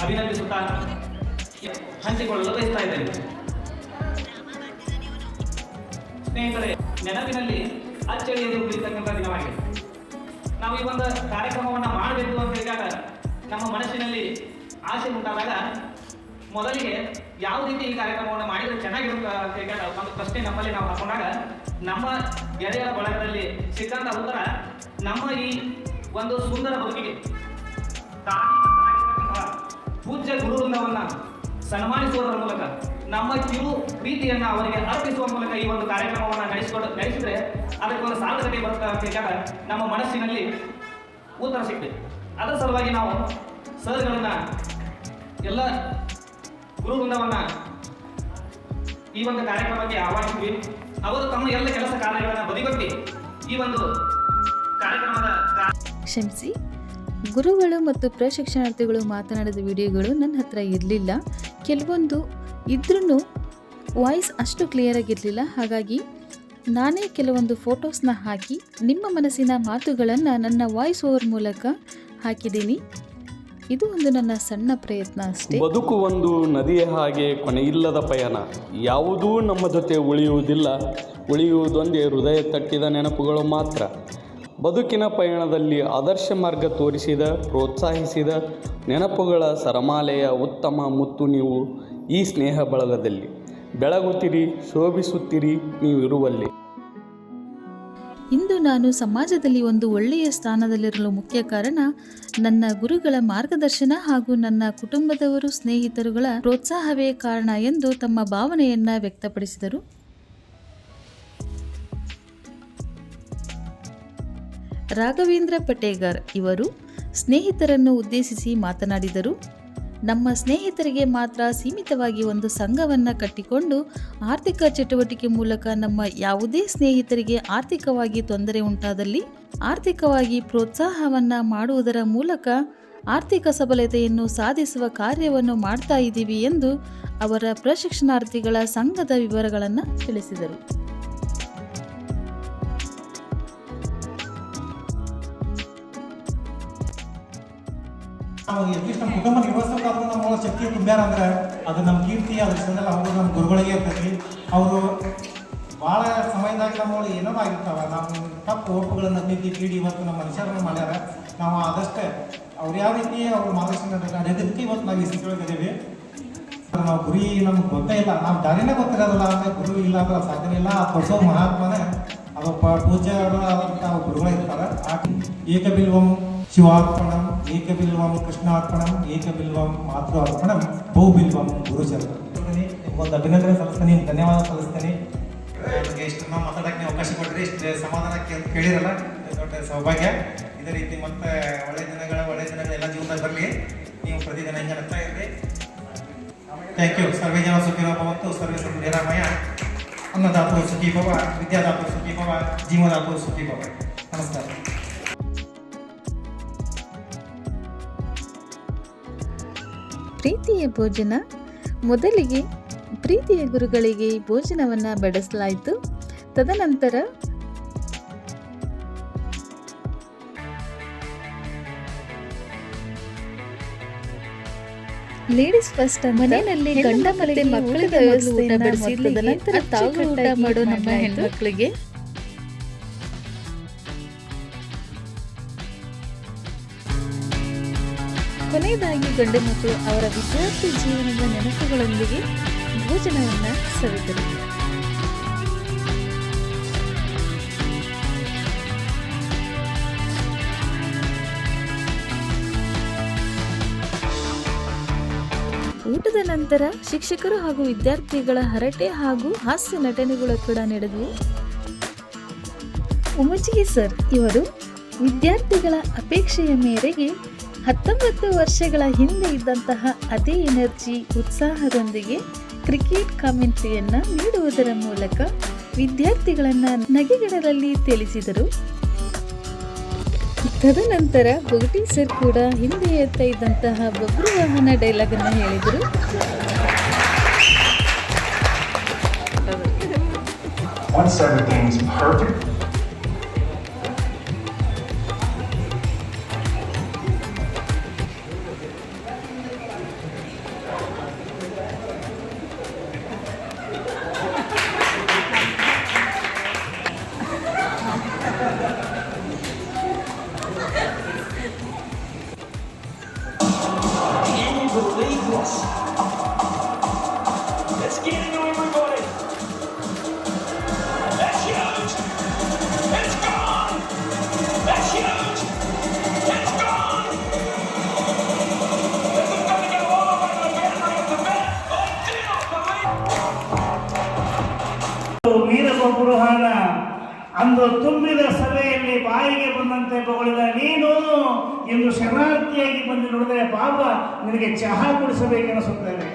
ಅಭಿನಂದಿಸುತ್ತಾ ಹಂಚಿಕೊಳ್ಳಲು ಬಯಸ್ತಾ ಇದ್ದೇನೆ. ಸ್ನೇಹಿತರೆ, ನೆನಪಿನಲ್ಲಿ ಅಚ್ಚಳಿಯದೆ ಉಳಿತಕ್ಕಂಥ ದಿನವಾಗಿದೆ. ನಾವು ಈ ಒಂದು ಕಾರ್ಯಕ್ರಮವನ್ನು ಮಾಡಬೇಕು ಅಂತ ಹೇಳಿದಾಗ ನಮ್ಮ ಮನಸ್ಸಿನಲ್ಲಿ ಆಸೆ ಉಂಟಾದಾಗ ಮೊದಲಿಗೆ ಯಾವ ರೀತಿ ಈ ಕಾರ್ಯಕ್ರಮವನ್ನು ಮಾಡಿದರೆ ಚೆನ್ನಾಗಿರುತ್ತೆ ಅಂತ ಹೇಳಿದಾಗ ಒಂದು ಪ್ರಶ್ನೆ ನಮ್ಮಲ್ಲಿ ನಾವು ಹಾಕೊಂಡಾಗ ನಮ್ಮ ಗೆಳೆಯರ ಬಳಗದಲ್ಲಿ ಸಿದ್ಧಾಂತ ಉತ್ತರ ನಮ್ಮ ಈ ಒಂದು ಸುಂದರ ಬದುಕಿಗೆ ಪೂಜ್ಯ ಗುರುವೃಂದವನ್ನು ಸನ್ಮಾನಿಸುವುದರ ಮೂಲಕ ನಮ್ಮ ಕಿರು ಪ್ರೀತಿಯನ್ನು ಅವರಿಗೆ ಅರ್ಪಿಸುವ ಮೂಲಕ ಈ ಒಂದು ಕಾರ್ಯಕ್ರಮವನ್ನು ನಡೆಸಿದ್ರೆ ಅದಕ್ಕೆ ಒಂದು ಸಾರ್ಥಕತೆ ಬರುತ್ತೆ ಅಂತ ಹೇಳಿದಾಗ ನಮ್ಮ ಮನಸ್ಸಿನಲ್ಲಿ ಉತ್ತರ ಸಿಗ್ತದೆ. ಅದರ ಸಲುವಾಗಿ ನಾವು ಸರ್ಗಳನ್ನ ಎಲ್ಲ ಗುರುವೃಂದವನ್ನು ಈ ಒಂದು ಕಾರ್ಯಕ್ರಮಕ್ಕೆ ಆಹ್ವಾನಿಸಿದ್ವಿ. ಅವರು ತಮ್ಮ ಎಲ್ಲ ಕೆಲಸ ಕಾರ್ಯಗಳನ್ನು ಬದಿಗೊತ್ತಿ ಈ ಒಂದು ಕಾರ್ಯಕ್ರಮದ ಕ್ಷಮಿಸಿ, ಗುರುಗಳು ಮತ್ತು ಪ್ರಶಿಕ್ಷಣಾರ್ಥಿಗಳು ಮಾತನಾಡಿದ ವಿಡಿಯೋಗಳು ನನ್ನ ಹತ್ರ ಇರಲಿಲ್ಲ. ಕೆಲವೊಂದು ಇದ್ರೂ ವಾಯ್ಸ್ ಅಷ್ಟು ಕ್ಲಿಯರ್ ಆಗಿರಲಿಲ್ಲ. ಹಾಗಾಗಿ ನಾನೇ ಕೆಲವೊಂದು ಫೋಟೋಸ್ನ ಹಾಕಿ ನಿಮ್ಮ ಮನಸ್ಸಿನ ಮಾತುಗಳನ್ನು ನನ್ನ ವಾಯ್ಸ್ ಓವರ್ ಮೂಲಕ ಹಾಕಿದ್ದೀನಿ. ಇದು ಒಂದು ನನ್ನ ಸಣ್ಣ ಪ್ರಯತ್ನ ಅಷ್ಟೇ. ಬದುಕು ಒಂದು ನದಿಯ ಹಾಗೆ ಕೊನೆಯಿಲ್ಲದ ಪಯಣ. ಯಾವುದೂ ನಮ್ಮ ಜೊತೆ ಉಳಿಯುವುದಿಲ್ಲ, ಉಳಿಯುವುದೊಂದೇ ಹೃದಯ ತಟ್ಟಿದ ನೆನಪುಗಳು ಮಾತ್ರ. ಬದುಕಿನ ಪಯಣದಲ್ಲಿ ಆದರ್ಶ ಮಾರ್ಗ ತೋರಿಸಿದ, ಪ್ರೋತ್ಸಾಹಿಸಿದ ನೆನಪುಗಳ ಸರಮಾಲೆಯ ಉತ್ತಮ ಮುತ್ತು ನೀವು ಈ ಸ್ನೇಹ ಬಳಗದಲ್ಲಿ. ಬೆಳಗುತ್ತೀರಿ, ಶೋಭಿಸುತ್ತೀರಿ ನೀವಿರುವಲ್ಲಿ. ಇಂದು ನಾನು ಸಮಾಜದಲ್ಲಿ ಒಂದು ಒಳ್ಳೆಯ ಸ್ಥಾನದಲ್ಲಿರಲು ಮುಖ್ಯ ಕಾರಣ ನನ್ನ ಗುರುಗಳ ಮಾರ್ಗದರ್ಶನ ಹಾಗೂ ನನ್ನ ಕುಟುಂಬದವರು ಸ್ನೇಹಿತರುಗಳ ಪ್ರೋತ್ಸಾಹವೇ ಕಾರಣ ಎಂದು ತಮ್ಮ ಭಾವನೆಯನ್ನ ವ್ಯಕ್ತಪಡಿಸಿದರು. ರಾಘವೇಂದ್ರ ಪಟೇಗರ್ ಇವರು ಸ್ನೇಹಿತರನ್ನು ಉದ್ದೇಶಿಸಿ ಮಾತನಾಡಿದರು. ನಮ್ಮ ಸ್ನೇಹಿತರಿಗೆ ಮಾತ್ರ ಸೀಮಿತವಾಗಿ ಒಂದು ಸಂಘವನ್ನು ಕಟ್ಟಿಕೊಂಡು ಆರ್ಥಿಕ ಚಟುವಟಿಕೆ ಮೂಲಕ ನಮ್ಮ ಯಾವುದೇ ಸ್ನೇಹಿತರಿಗೆ ಆರ್ಥಿಕವಾಗಿ ತೊಂದರೆ ಉಂಟಾದಲ್ಲಿ ಆರ್ಥಿಕವಾಗಿ ಪ್ರೋತ್ಸಾಹವನ್ನು ಮಾಡುವುದರ ಮೂಲಕ ಆರ್ಥಿಕ ಸಬಲತೆಯನ್ನು ಸಾಧಿಸುವ ಕಾರ್ಯವನ್ನು ಮಾಡ್ತಾ ಇದ್ದೀವಿ ಎಂದು ಅವರ ಪ್ರಶಿಕ್ಷಣಾರ್ಥಿಗಳ ಸಂಘದ ವಿವರಗಳನ್ನು ತಿಳಿಸಿದರು. ನಾವು ಅಟ್ಲೀಸ್ಟ್ ನಮ್ಮ ಕುಟುಂಬ ನಿರ್ವಹಿಸೋಕ್ಕಾದ್ರೂ ನಮ್ಮ ಶಕ್ತಿ ತುಂಬ್ಯಾರ ಅಂದ್ರೆ ಅದು ನಮ್ಮ ಕೀರ್ತಿ, ಅದ್ರ ಸಂದೆಲ್ಲ ಅವರು ನಮ್ಮ ಗುರುಗಳಿಗೆ ಇರ್ತೈತಿ. ಅವರು ಭಾಳ ಸಮಯದಾಗ ನಮ್ಮೊಳಗೆ ಏನೋ ಆಗಿರ್ತಾವೆ. ನಮ್ಮ ತಪ್ಪು ಒಪ್ಪುಗಳನ್ನು ತಿದ್ದಿ ತೀಡಿ ಇವತ್ತು ನಮ್ಮ ಮನುಷ್ಯರನ್ನು ಮಾಡ್ಯಾರ. ನಾವು ಆದಷ್ಟೇ ಅವ್ರು ಯಾವ ರೀತಿ ಅವ್ರ ಮಾರ್ಗದರ್ಶನ ನಡೆದಕ್ಕೆ ಇವತ್ತು ನಾವು ಈ ಸ್ಥಿತಿಯೊಳಗಿದ್ದೀವಿ. ನಾವು ಗುರಿ ನಮ್ಗೆ ಗೊತ್ತೇ ಇಲ್ಲ, ನಾವು ದಾರಿನೇ ಗೊತ್ತಿರೋದಿಲ್ಲ ಅಂದರೆ ಗುರು ಇಲ್ಲ ಅಂದ್ರೆ ಸಾಧ್ಯನೇ ಇಲ್ಲ. ಆ ತೋರಿಸೋ ಮಹಾತ್ಮನೇ ಅದೊಬ್ಬ ಪೂಜ್ಯರಾದಂಥ ಗುರುಗಳು ಇರ್ತಾರೆ. ಏಕಬಿಲ್ವಂ ಶಿವಾರ್ಪಣಂ, ಏಕಬಿಲ್ವಂ ಕೃಷ್ಣಾರ್ಪಣಂ, ಏಕಬಿಲ್ವಂ ಮಾತೃ ಅರ್ಪಣಂ, ಬಹುಬಿಲ್ವಂ ಗುರುಚರಣ. ನಿಮ್ಗೊಂದು ಅಭಿನಂದನೆ ಸಲ್ಲಿಸ್ತೀನಿ, ಧನ್ಯವಾದ ಸಲ್ಲಿಸ್ತೀನಿ. ನನಗೆ ಇಷ್ಟು ನಾವು ಮಾತಾಡೋಕ್ಕೆ ಅವಕಾಶ ಕೊಟ್ಟರೆ, ಇಷ್ಟು ಸಮಾಧಾನಕ್ಕೆ ಅಂತ ಕೇಳಿರಲ್ಲ, ದೊಡ್ಡ ಸೌಭಾಗ್ಯ. ಇದೇ ರೀತಿ ಮತ್ತೆ ಒಳ್ಳೆ ದಿನಗಳು ಎಲ್ಲ ಜೀವನದಲ್ಲಿ ಬರಲಿ. ನೀವು ಪ್ರತಿದಿನ ಹಿಂಗೆ ನಗ್ತಾ ಇರ್ರಿ. Thank you. ಸರ್ವೇ ಜನ ಸುಖಿನೋ ಭವಂತು, ಸರ್ವೇ ಸಂತು ನಿರಾಮಯ. ಅನ್ನದಾತು ಸುಖಿ ಭವ, ವಿದ್ಯಾದಾತು ಸುಖಿ ಭವ, ಜೀವದಾತು ಸುಖಿ ಭವ. ನಮಸ್ಕಾರ. ಪ್ರೀತಿಯ ಭೋಜನ. ಮೊದಲಿಗೆ ಪ್ರೀತಿಯ ಗುರುಗಳಿಗೆ ಭೋಜನವನ್ನು ಬಡಿಸಲಾಯಿತು. ತದನಂತರ ಲೇಡೀಸ್ ಫಸ್ಟ್ ಮನೆಯಲ್ಲಿ ಗಂಡ ಮತ್ತೆ ಮಕ್ಕಳಿಗೆ ವ್ಯವಸ್ಥೆಯನ್ನು ಬಡಿಸಿದ ನಂತರ ತಾವು ಊಟ ಮಾಡೋ ನಮ್ಮ ಹೆಣ್ಮಕ್ಳಿಗೆ ಕೊನೆಯದಾಗಿ ಗಂಡು ಮಕ್ಕಳು ಅವರ ವಿದ್ಯಾರ್ಥಿ ಜೀವನದ ನೆನಪುಗಳೊಂದಿಗೆ ಭೋಜನವನ್ನು ಸವಿದರು. ಊಟದ ನಂತರ ಶಿಕ್ಷಕರು ಹಾಗೂ ವಿದ್ಯಾರ್ಥಿಗಳ ಹರಟೆ ಹಾಗೂ ಹಾಸ್ಯ ನಟನೆಗಳು ಕೂಡ ನಡೆದವು. ಉಮಜಿಗೆ ಸರ್ ಇವರು ವಿದ್ಯಾರ್ಥಿಗಳ ಅಪೇಕ್ಷೆಯ ಮೇರೆಗೆ 19 ವರ್ಷಗಳ ಹಿಂದೆ ಇದ್ದಂತಹ ಅದೇ ಎನರ್ಜಿ, ಉತ್ಸಾಹದೊಂದಿಗೆ ಕ್ರಿಕೆಟ್ ಕಾಮೆಂಟ್ರಿಯನ್ನು ನೀಡುವುದರ ಮೂಲಕ ವಿದ್ಯಾರ್ಥಿಗಳನ್ನು ನಗೆಗಡಲಲ್ಲಿ ತೇಲಿಸಿದರು. ತದನಂತರ ಬೊಗಟಿ ಸರ್ ಕೂಡ ಹಿಂದೆ ಎತ್ತ ಇದ್ದಂತಹ ಬಬ್ರು ವಾಹನ ಡೈಲಾಗ್ ಅನ್ನು ಹೇಳಿದರು. Once everything's perfect, Can you believe this? Let's get into everybody. That's huge. It's gone. That's huge. It's gone. This is going to go all the way to the boundary of the mat until the ವೀರಬಪುರುಹಾನ ಅಂದು ತುಂಬಿದ ಸಭೆಯಲ್ಲಿ ಬಾಯಿಗೆ ಬಂದಂತೆ ಬಗಳಿದ ನೀನು ಇಂದು ಶರಣಾರ್ಥಿಯಾಗಿ ಬಂದು ನೋಡಿದರೆ ಬಾಬಾ ನಿನಗೆ ಚಹಾ ಕುಡಿಸಬೇಕೆನಿಸುತ್ತೇನೆ.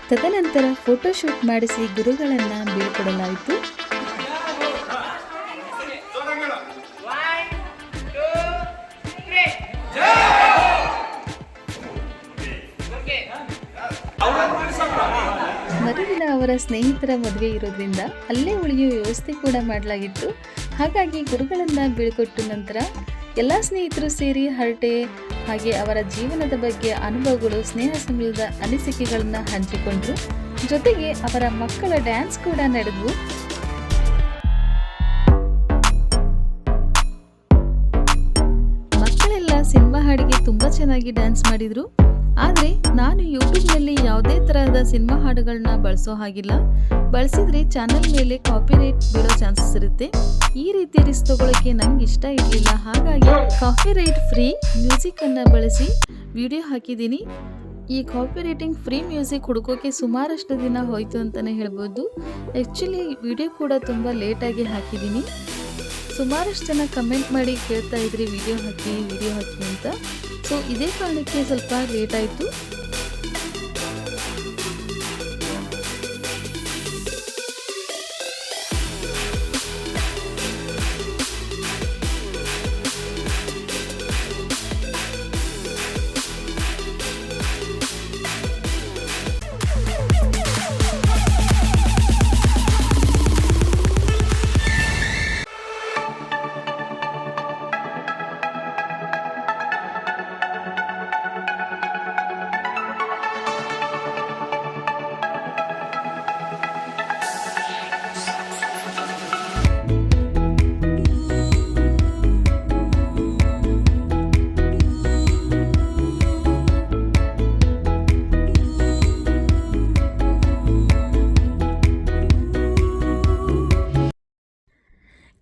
ತದನಂತರ ಫೋಟೋಶೂಟ್ ಮಾಡಿಸಿ ಗುರುಗಳನ್ನು ಬೀಳ್ಕೊಡಲಾಯಿತು. ಮರುದಿನ ಅವರ ಸ್ನೇಹಿತರ ಮದುವೆ ಇರೋದ್ರಿಂದ ಅಲ್ಲೇ ಉಳಿಯುವ ವ್ಯವಸ್ಥೆ ಕೂಡ ಮಾಡಲಾಗಿತ್ತು. ಹಾಗಾಗಿ ಗುರುಗಳನ್ನು ಬೀಳ್ಕೊಟ್ಟು ನಂತರ ಎಲ್ಲ ಸ್ನೇಹಿತರು ಸೇರಿ ಹರಟೆ ಹಾಗೆ ಅವರ ಜೀವನದ ಬಗ್ಗೆ ಅನುಭವಗಳು, ಸ್ನೇಹ ಸಂಬಂಧದ ಅನಿಸಿಕೆಗಳನ್ನು ಹಂಚಿಕೊಂಡ್ರು. ಜೊತೆಗೆ ಅವರ ಮಕ್ಕಳ ಡ್ಯಾನ್ಸ್ ಕೂಡ ನಡೆದವು. ಮಕ್ಕಳೆಲ್ಲ ಸಿನಿಮಾ ಹಾಡಿಗೆ ತುಂಬ ಚೆನ್ನಾಗಿ ಡ್ಯಾನ್ಸ್ ಮಾಡಿದರು. ಆದರೆ ನಾನು ಯೂಟ್ಯೂಬ್ನಲ್ಲಿ ಯಾವುದೇ ತರಹದ ಸಿನಿಮಾ ಹಾಡುಗಳನ್ನ ಬಳಸೋ ಹಾಗಿಲ್ಲ. ಬಳಸಿದರೆ ಚಾನಲ್ ಮೇಲೆ ಕಾಪಿರೈಟ್ ಬೀಳೋ ಚಾನ್ಸಸ್ ಇರುತ್ತೆ. ಈ ರೀತಿ ರಿಸ್ಕ್ ತಗೊಳ್ಳೋಕ್ಕೆ ನಂಗೆ ಇಷ್ಟ ಇರಲಿಲ್ಲ. ಹಾಗಾಗಿ ಕಾಪಿರೈಟ್ ಫ್ರೀ ಮ್ಯೂಸಿಕನ್ನು ಬಳಸಿ ವಿಡಿಯೋ ಹಾಕಿದ್ದೀನಿ. ಈ ಕಾಪಿರೈಟಿಂಗ್ ಫ್ರೀ ಮ್ಯೂಸಿಕ್ ಹುಡುಕೋಕೆ ಸುಮಾರಷ್ಟು ದಿನ ಹೋಯಿತು ಅಂತಲೇ ಹೇಳ್ಬೋದು. ಆ್ಯಕ್ಚುಲಿ ವಿಡಿಯೋ ಕೂಡ ತುಂಬ ಲೇಟಾಗಿ ಹಾಕಿದ್ದೀನಿ. ಸುಮಾರಷ್ಟು ಜನ ಕಮೆಂಟ್ ಮಾಡಿ ಕೇಳ್ತಾ ಇದ್ರಿ ವಿಡಿಯೋ ಹಾಕಿ ಅಂತ. ಸೊ ಇದೇ ಕಾರಣಕ್ಕೆ ಸ್ವಲ್ಪ ಲೇಟ್ ಆಯಿತು.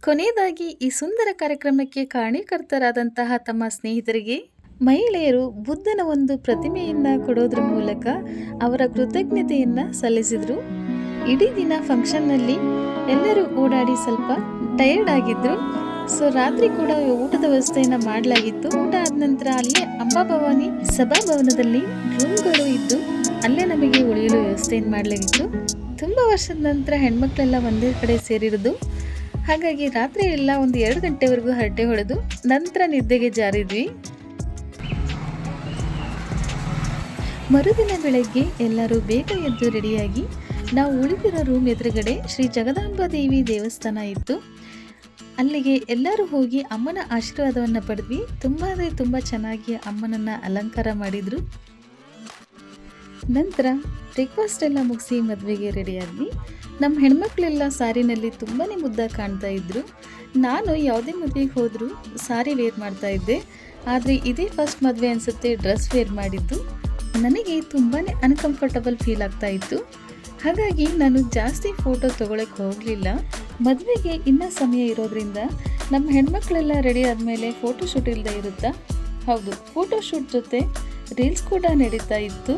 ಕೊನೆಯದಾಗಿ ಈ ಸುಂದರ ಕಾರ್ಯಕ್ರಮಕ್ಕೆ ಕಾರಣೀಕರ್ತರಾದಂತಹ ತಮ್ಮ ಸ್ನೇಹಿತರಿಗೆ ಮಹಿಳೆಯರು ಬುದ್ಧನ ಒಂದು ಪ್ರತಿಮೆಯನ್ನು ಕೊಡೋದ್ರ ಮೂಲಕ ಅವರ ಕೃತಜ್ಞತೆಯನ್ನು ಸಲ್ಲಿಸಿದರು. ಇಡೀ ದಿನ ಫಂಕ್ಷನ್ನಲ್ಲಿ ಎಲ್ಲರೂ ಓಡಾಡಿ ಸ್ವಲ್ಪ ಟಯರ್ಡ್ ಆಗಿದ್ರು. ಸೊ ರಾತ್ರಿ ಕೂಡ ಊಟದ ವ್ಯವಸ್ಥೆಯನ್ನು ಮಾಡಲಾಗಿತ್ತು. ಊಟ ಆದ ನಂತರ ಅಲ್ಲೇ ಅಂಬಾಭವಾನಿ ಸಭಾಭವನದಲ್ಲಿ ರೂಮ್ಗಳು ಇದ್ದು ಅಲ್ಲೇ ನಮಗೆ ಉಳಿಯಲು ವ್ಯವಸ್ಥೆಯನ್ನು ಮಾಡಲಾಗಿತ್ತು. ತುಂಬ ವರ್ಷದ ನಂತರ ಹೆಣ್ಮಕ್ಳೆಲ್ಲ ಒಂದೇ ಕಡೆ ಸೇರಿರೋದು. ಹಾಗಾಗಿ ರಾತ್ರಿ ಎಲ್ಲ ಒಂದು 2 ಗಂಟೆವರೆಗೂ ಹರಟೆ ಹೊಡೆದು ನಂತರ ನಿದ್ದೆಗೆ ಜಾರಿದ್ವಿ. ಮರುದಿನ ಬೆಳಗ್ಗೆ ಎಲ್ಲರೂ ಬೇಗ ಎದ್ದು ರೆಡಿಯಾಗಿ ನಾವು ಉಳಿದಿರೋ ರೂಮ್ ಎದುರುಗಡೆ ಶ್ರೀ ಜಗದಾಂಬಾ ದೇವಿ ದೇವಸ್ಥಾನ ಇತ್ತು. ಅಲ್ಲಿಗೆ ಎಲ್ಲರೂ ಹೋಗಿ ಅಮ್ಮನ ಆಶೀರ್ವಾದವನ್ನು ಪಡೆದ್ವಿ. ತುಂಬ ಅಂದರೆ ತುಂಬ ಚೆನ್ನಾಗಿ ಅಮ್ಮನನ್ನು ಅಲಂಕಾರ ಮಾಡಿದರು. ನಂತರ ಬ್ರೇಕ್ಫಾಸ್ಟ್ ಎಲ್ಲ ಮುಗಿಸಿ ಮದುವೆಗೆ ರೆಡಿಯಾದ್ವಿ. ನಮ್ಮ ಹೆಣ್ಮಕ್ಳೆಲ್ಲ ಸಾರಿನಲ್ಲಿ ತುಂಬಾ ಮುದ್ದಾಗಿ ಕಾಣ್ತಾ ಇದ್ರು. ನಾನು ಯಾವುದೇ ಮದುವೆಗೆ ಹೋದರೂ ಸಾರಿ ವೇರ್ ಮಾಡ್ತಾ ಇದ್ದೆ. ಆದರೆ ಇದೇ ಫಸ್ಟ್ ಮದುವೆ ಅನಿಸುತ್ತೆ ಡ್ರೆಸ್ ವೇರ್ ಮಾಡಿದ್ದು. ನನಗೆ ತುಂಬಾ ಅನ್ಕಂಫರ್ಟಬಲ್ ಫೀಲ್ ಆಗ್ತಾ ಇತ್ತು. ಹಾಗಾಗಿ ನಾನು ಜಾಸ್ತಿ ಫೋಟೋ ತೊಗೊಳಕ್ಕೆ ಹೋಗಲಿಲ್ಲ. ಮದುವೆಗೆ ಇನ್ನೂ ಸಮಯ ಇರೋದ್ರಿಂದ ನಮ್ಮ ಹೆಣ್ಮಕ್ಳೆಲ್ಲ ರೆಡಿ ಆದಮೇಲೆ ಫೋಟೋಶೂಟ್ ಇಲ್ಲದೆ ಇರುತ್ತಾ? ಹೌದು, ಫೋಟೋಶೂಟ್ ಜೊತೆ ರೀಲ್ಸ್ ಕೂಡ ನಡೀತಾ ಇತ್ತು.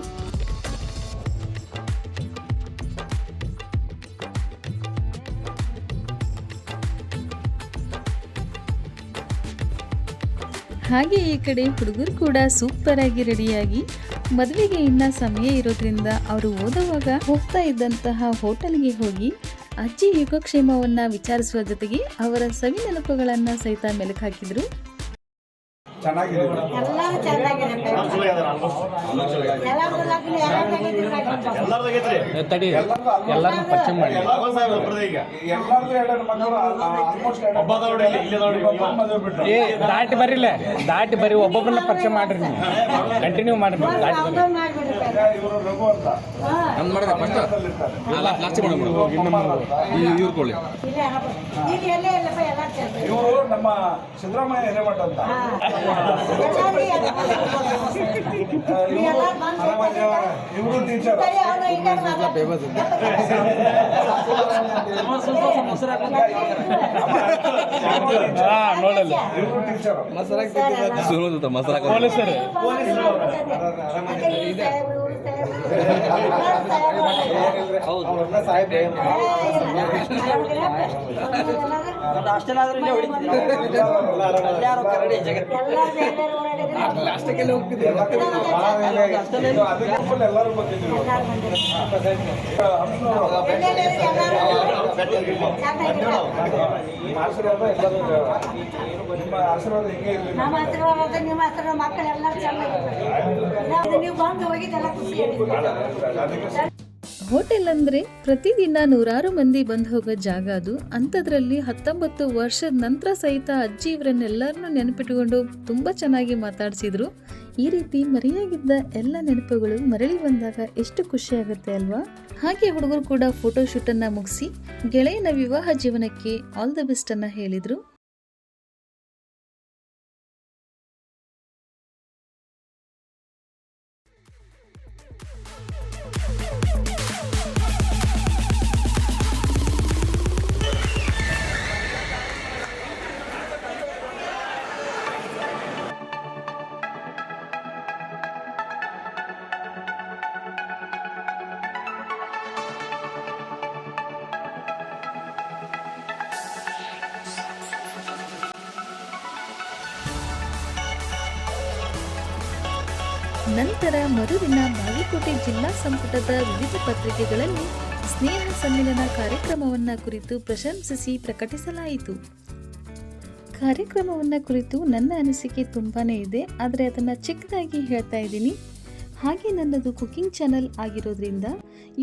ಹಾಗೆ ಈ ಕಡೆ ಹುಡುಗರು ಕೂಡ ಸೂಪರ್ ಆಗಿ ರೆಡಿಯಾಗಿ ಮದುವೆಗೆ ಇನ್ನೂ ಸಮಯ ಇರೋದ್ರಿಂದ ಅವರು ಓದುವಾಗ ಹೋಗ್ತಾ ಇದ್ದಂತಹ ಹೋಟೆಲ್ಗೆ ಹೋಗಿ ಅಜ್ಜಿ ಯೋಗಕ್ಷೇಮವನ್ನು ವಿಚಾರಿಸುವ ಜೊತೆಗೆ ಅವರ ಸವಿ ನೆನಪುಗಳನ್ನು ಸಹಿತ ಮೆಲುಕು ಹಾಕಿದರು. ಚೆನ್ನಾಗಿದೆ. ಎಲ್ಲರೂ ಚೆನ್ನಾಗಿರುತ್ತೆ. ಎಲ್ಲರೂ ಲಗ್ನ ಎಲ್ಲರನ್ನು ಪರಿಚಯ ಮಾಡಿ. ಎಲ್ಲರದು ಎರಡು ಮಕ್ಕಳು ಆಲ್ಮೋಸ್ಟ್ ದಾಟಿ ಬರ್ರಿಲ್ಲ, ದಾಟಿ ಬರ್ರಿ, ಒಬ್ಬೊಬ್ಬರನ್ನ ಪರಿಚಯ ಮಾಡ್ರಿ, ನೀವು ಕಂಟಿನ್ಯೂ ಮಾಡ್ರಿ. ದಾಟಿ ಬರ್ರಿ. ಇವರು ರಘು ಅಂತ ಇವರು ನಮ್ಮ ಸಿದ್ದರಾಮಯ್ಯ ಹಿರೇಮಠ ಅಂತ. ಇವರು ಟೀಚರ್. ನೋಡಲ್ಲ ಇವರು ಟೀಚರ್. ಪೊಲೀಸರು. ಎಲ್ಲರೂ ಬಂದಿದ್ರು. ನಿಮ್ಮ ಆಶೀರ್ವಾದ ಹಿಂಗೆ ಇರಲಿ. ನಮ್ಮ ಆಶೀರ್ವಾದ ನಿಮ್ಮ ಆಶೀರ್ವಾದ ಮಕ್ಕಳೆಲ್ಲರೂ ಚೆನ್ನಾಗಿರ್ಬೇಕು. ನೀವು ಬಂದು ಹೋಗಿದ್ದೆಲ್ಲ ಖುಷಿ ಆಗಿದೆ. ಹೋಟೆಲ್ ಅಂದರೆ ಪ್ರತಿದಿನ ನೂರಾರು ಮಂದಿ ಬಂದು ಹೋಗೋ ಜಾಗ ಅದು. ಅಂಥದ್ರಲ್ಲಿ 19 ವರ್ಷದ ನಂತರ ಸಹಿತ ಅಜ್ಜಿ ಇವರನ್ನೆಲ್ಲರನ್ನೂ ನೆನಪಿಟ್ಟುಕೊಂಡು ತುಂಬ ಚೆನ್ನಾಗಿ ಮಾತಾಡಿಸಿದ್ರು. ಈ ರೀತಿ ಮರೆಯಾಗಿದ್ದ ಎಲ್ಲ ನೆನಪುಗಳು ಮರಳಿ ಬಂದಾಗ ಎಷ್ಟು ಖುಷಿ ಆಗುತ್ತೆ ಅಲ್ವಾ? ಹಾಗೆ ಹುಡುಗರು ಕೂಡ ಫೋಟೋ ಶೂಟನ್ನು ಮುಗಿಸಿ ಗೆಳೆಯನ ವಿವಾಹ ಜೀವನಕ್ಕೆ ಆಲ್ ದ ಬೆಸ್ಟ್ ಅನ್ನು ಹೇಳಿದರು. ನಂತರ ಮರುದಿನ ಬಾಗಲಕೋಟೆ ಜಿಲ್ಲಾ ಸಂಪುಟದ ವಿವಿಧ ಪತ್ರಿಕೆಗಳಲ್ಲಿ ಸ್ನೇಹ ಸಮ್ಮಿಲನ ಕಾರ್ಯಕ್ರಮವನ್ನು ಕುರಿತು ಪ್ರಶಂಸಿಸಿ ಪ್ರಕಟಿಸಲಾಯಿತು. ಕಾರ್ಯಕ್ರಮವನ್ನು ಕುರಿತು ನನ್ನ ಅನಿಸಿಕೆ ತುಂಬಾ ಇದೆ, ಆದರೆ ಅದನ್ನು ಚಿಕ್ಕದಾಗಿ ಹೇಳ್ತಾ ಇದ್ದೀನಿ. ಹಾಗೆ ನನ್ನದು ಕುಕಿಂಗ್ ಚಾನಲ್ ಆಗಿರೋದ್ರಿಂದ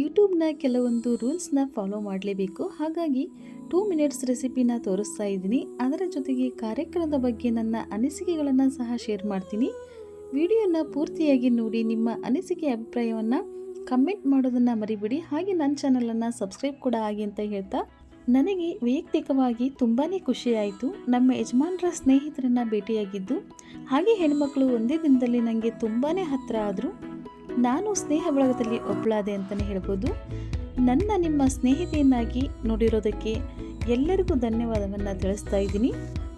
ಯೂಟ್ಯೂಬ್ನ ಕೆಲವೊಂದು ರೂಲ್ಸ್ನ ಫಾಲೋ ಮಾಡಲೇಬೇಕು. ಹಾಗಾಗಿ 2 ಮಿನಿಟ್ಸ್ ರೆಸಿಪಿನ ತೋರಿಸ್ತಾ ಇದ್ದೀನಿ. ಅದರ ಜೊತೆಗೆ ಕಾರ್ಯಕ್ರಮದ ಬಗ್ಗೆ ನನ್ನ ಅನಿಸಿಕೆಗಳನ್ನು ಸಹ ಶೇರ್ ಮಾಡ್ತೀನಿ. ವಿಡಿಯೋನ ಪೂರ್ತಿಯಾಗಿ ನೋಡಿ, ನಿಮ್ಮ ಅನಿಸಿಕೆ ಅಭಿಪ್ರಾಯವನ್ನು ಕಮೆಂಟ್ ಮಾಡೋದನ್ನು ಮರಿಬೇಡಿ. ಹಾಗೆ ನನ್ನ ಚಾನಲನ್ನು ಸಬ್ಸ್ಕ್ರೈಬ್ ಕೂಡ ಆಗಿ ಅಂತ ಹೇಳ್ತಾ, ನನಗೆ ವೈಯಕ್ತಿಕವಾಗಿ ತುಂಬಾ ಖುಷಿಯಾಯಿತು. ನಮ್ಮ ಯಜಮಾನರ ಸ್ನೇಹಿತರನ್ನು ಭೇಟಿಯಾಗಿದ್ದು, ಹಾಗೆ ಹೆಣ್ಮಕ್ಳು ಒಂದೇ ದಿನದಲ್ಲಿ ನನಗೆ ತುಂಬಾ ಹತ್ತಿರ ಆದರು. ನಾನು ಸ್ನೇಹ ಬಳಗದಲ್ಲಿ ಒಬ್ಬಳಾದೆ ಅಂತಲೇ ಹೇಳ್ಬೋದು. ನನ್ನ ನಿಮ್ಮ ಸ್ನೇಹಿತೆಯನ್ನಾಗಿ ನೋಡಿರೋದಕ್ಕೆ ಎಲ್ಲರಿಗೂ ಧನ್ಯವಾದವನ್ನು ತಿಳಿಸ್ತಾ ಇದ್ದೀನಿ.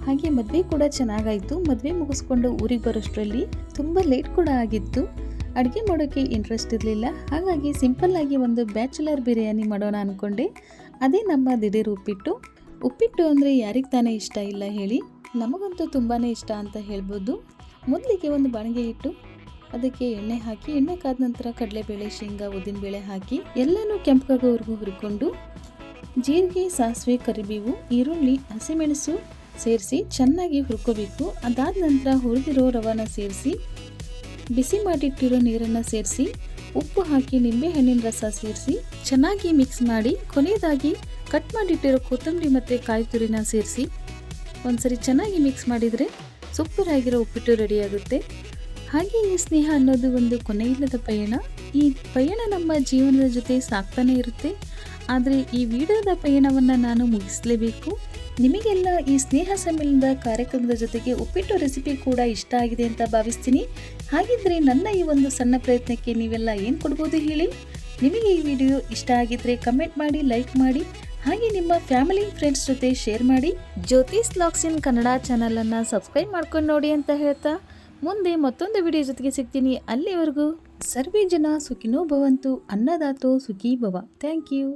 ಹಾಗೆ ಮದುವೆ ಕೂಡ ಚೆನ್ನಾಗಾಯಿತು. ಮದುವೆ ಮುಗಿಸ್ಕೊಂಡು ಊರಿಗೆ ಬರೋಷ್ಟರಲ್ಲಿ ತುಂಬ ಲೇಟ್ ಕೂಡ ಆಗಿತ್ತು. ಅಡುಗೆ ಮಾಡೋಕ್ಕೆ ಇಂಟ್ರೆಸ್ಟ್ ಇರಲಿಲ್ಲ. ಹಾಗಾಗಿ ಸಿಂಪಲ್ಲಾಗಿ ಒಂದು ಬ್ಯಾಚುಲರ್ ಬಿರಿಯಾನಿ ಮಾಡೋಣ ಅಂದ್ಕೊಂಡೆ. ಅದೇ ನಮ್ಮ ದಿಢೀರ್ ಉಪ್ಪಿಟ್ಟು. ಉಪ್ಪಿಟ್ಟು ಅಂದರೆ ಯಾರಿಗೆ ತಾನೇ ಇಷ್ಟ ಇಲ್ಲ ಹೇಳಿ? ನಮಗಂತೂ ತುಂಬಾ ಇಷ್ಟ ಅಂತ ಹೇಳ್ಬೋದು. ಮೊದಲಿಗೆ ಒಂದು ಬಾಣಿಗೆ ಇಟ್ಟು ಅದಕ್ಕೆ ಎಣ್ಣೆ ಹಾಕಿ, ಎಣ್ಣೆ ಕಾದ ನಂತರ ಕಡಲೆಬೇಳೆ, ಶೇಂಗಾ, ಉದ್ದಿನಬೇಳೆ ಹಾಕಿ ಎಲ್ಲನೂ ಕೆಂಪಗಾಗೋವರೆಗೂ ಹುರ್ಕೊಂಡು ಜೀರಿಗೆ, ಸಾಸಿವೆ, ಕರಿಬೇವು, ಈರುಳ್ಳಿ, ಹಸಿಮೆಣಸು ಸೇರಿಸಿ ಚೆನ್ನಾಗಿ ಹುರ್ಕೋಬೇಕು. ಅದಾದ ನಂತರ ಹುರಿದಿರೋ ರವಾನ ಸೇರಿಸಿ, ಬಿಸಿ ಮಾಡಿಟ್ಟಿರೋ ನೀರನ್ನು ಸೇರಿಸಿ, ಉಪ್ಪು ಹಾಕಿ ನಿಂಬೆಹಣ್ಣಿನ ರಸ ಸೇರಿಸಿ ಚೆನ್ನಾಗಿ ಮಿಕ್ಸ್ ಮಾಡಿ, ಕೊನೆಯದಾಗಿ ಕಟ್ ಮಾಡಿಟ್ಟಿರೋ ಕೊತ್ತಂಬರಿ ಮತ್ತು ಕಾಯಿ ತುರಿನ ಸೇರಿಸಿ ಒಂದ್ಸರಿ ಚೆನ್ನಾಗಿ ಮಿಕ್ಸ್ ಮಾಡಿದರೆ ಸೂಪರ್ ಆಗಿರೋ ಉಪ್ಪಿಟ್ಟು ರೆಡಿಯಾಗುತ್ತೆ. ಹಾಗೆ ಈ ಸ್ನೇಹ ಅನ್ನೋದು ಒಂದು ಕೊನೆಯಿಲ್ಲದ ಪಯಣ. ಈ ಪಯಣ ನಮ್ಮ ಜೀವನದ ಜೊತೆ ಸಾಕ್ತಾನೆ ಇರುತ್ತೆ. ಆದರೆ ಈ ವಿಡಿಯೋದ ಪಯಣವನ್ನು ನಾನು ಮುಗಿಸಲೇಬೇಕು. ನಿಮಗೆಲ್ಲ ಈ ಸ್ನೇಹ ಸಮ್ಮಿಲನದ ಕಾರ್ಯಕ್ರಮದ ಜೊತೆಗೆ ಉಪ್ಪಿಟ್ಟು ರೆಸಿಪಿ ಕೂಡ ಇಷ್ಟ ಆಗಿದೆ ಅಂತ ಭಾವಿಸ್ತೀನಿ. ಹಾಗಿದ್ರೆ ನನ್ನ ಈ ಒಂದು ಸಣ್ಣ ಪ್ರಯತ್ನಕ್ಕೆ ನೀವೆಲ್ಲ ಏನು ಕೊಡ್ಬೋದು ಹೇಳಿ? ನಿಮಗೆ ಈ ವಿಡಿಯೋ ಇಷ್ಟ ಆಗಿದ್ರೆ ಕಮೆಂಟ್ ಮಾಡಿ, ಲೈಕ್ ಮಾಡಿ, ಹಾಗೆ ನಿಮ್ಮ ಫ್ಯಾಮಿಲಿ ಫ್ರೆಂಡ್ಸ್ ಜೊತೆ ಶೇರ್ ಮಾಡಿ. ಜ್ಯೋತಿಸ್ ವ್ಲಾಗ್ಸ್ ಇನ್ ಕನ್ನಡ ಚಾನಲನ್ನು ಸಬ್ಸ್ಕ್ರೈಬ್ ಮಾಡ್ಕೊಂಡು ನೋಡಿ ಅಂತ ಹೇಳ್ತಾ, ಮುಂದೆ ಮತ್ತೊಂದು ವಿಡಿಯೋ ಜೊತೆಗೆ ಸಿಗ್ತೀನಿ. ಅಲ್ಲಿವರೆಗೂ ಸರ್ವೇ ಜನ ಸುಖಿನೋ ಭವಂತು, ಅನ್ನದಾತೋ ಸುಖೀ ಭವ. Thank you.